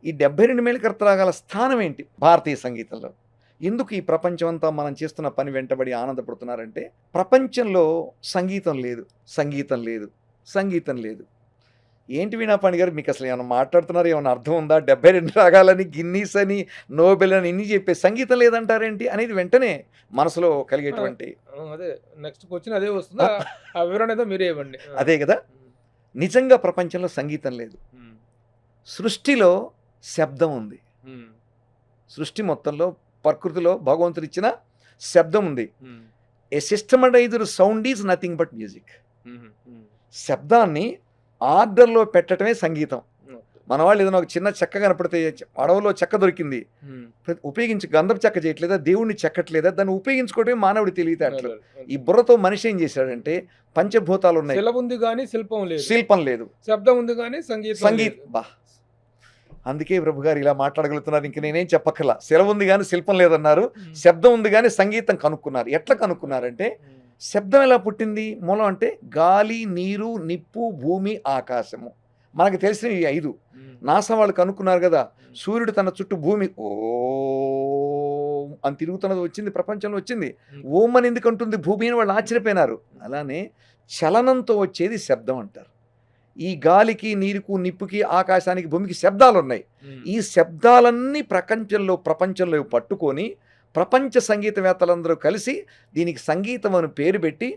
ఈ 72 మేళకర్త రాగాల స్థానం ఏంటి భారతీయ సంగీతంలో? ఎందుకు ఈ ప్రపంచం అంతా మనం చేస్తున్న పని వెంటబడి ఆనందపడుతున్నారంటే, ప్రపంచంలో సంగీతం లేదు, సంగీతం లేదు, సంగీతం లేదు. ఏంటి వీణా పాణి గారు మీకసలు ఏమన్నా మాట్లాడుతున్నారా? ఏమన్నా అర్థం ఉందా? 72 రాగాలని, గిన్నీస్ అని, నోబెల్ అని ఇన్ని చెప్పేసి సంగీతం లేదంటారేంటి? అనేది వెంటనే మనసులో ఆ! కలిగేటువంటి అదే నెక్స్ట్ క్వెషన్ అదే వస్తుందా? ఆ వివరణ ఏదో మీరే ఇవ్వండి. అదే గదా! హ్మ్. నిజంగా ప్రపంచంలో సంగీతం లేదు. హ్మ్. సృష్టిలో శబ్దం ఉంది. హ్మ్. సృష్టి మొత్తంలో ప్రకృతిలో భగవంతుడిచ్చిన శబ్దం ఉంది. Hmm. A systematized sound is nothing but music. హుహు. హ్మ్. శబ్దాన్ని ఆర్డర్‌లో పెట్టటమే సంగీతం. ఓకే. మన వాళ్ళు ఏదైనా ఒక చిన్న చెక్క కనపడితే అడవిలో చెక్క దొరికింది. హ్మ్. గంధపు చెక్క చేయట్లేదా? దేవుడిని చెక్కట్లేదా? దాన్ని ఉపయోగించుకోవడమే మానవుడి తెలివితేటలు. అదే. ఈ బుర్రతో మనిషి ఏం చేశాడంటే పంచభూతాలున్నాయి. శిలవుంది గాని శిల్పం లేదు. శిల్పం లేదు. శబ్దం ఉంది గాని సంగీతం లేదు. బా! అందుకే ప్రభుగారు ఇలా మాట్లాడగలుగుతున్నారు. ఇంక నేనేం చెప్పక్కర్లా. సెలవుంది గాని శిల్పం లేదన్నారు. హ్మ్. శబ్దం ఉంది గాని సంగీతం కనుక్కున్నారు. ఎట్లా కనుక్కున్నారంటే, హ్మ్. శబ్దం ఎలా పుట్టింది? మూలం అంటే గాలి, నీరు, నిప్పు, భూమి, ఆకాశము. మనకు తెలిసినవి ఈ 5. హ్మ్. నాసా వాళ్ళు కనుక్కున్నారు గదా! హ్మ్. సూర్యుడు తన చుట్టూ భూమి ఓం అని తిరుగుతున్నది వచ్చింది ప్రపంచంలో వచ్చింది. హ్మ్. ఓం అని ఎందుకంటుంది భూమి అని వాళ్ళు ఆశ్చర్యపోయినారు. అలానే చలనంతో వచ్చేది శబ్దం అంటారు. ఈ గాలికి, నీరుకు, నిప్పుకి, ఆకాశానికి, భూమికి శబ్దాలున్నాయి. హ్మ్. ఈ శబ్దాలన్నీ ప్రపంచంలో పట్టుకొని ప్రపంచ సంగీతవేత్తలందరూ కలిసి దీనికి సంగీతం అని పేరు పెట్టి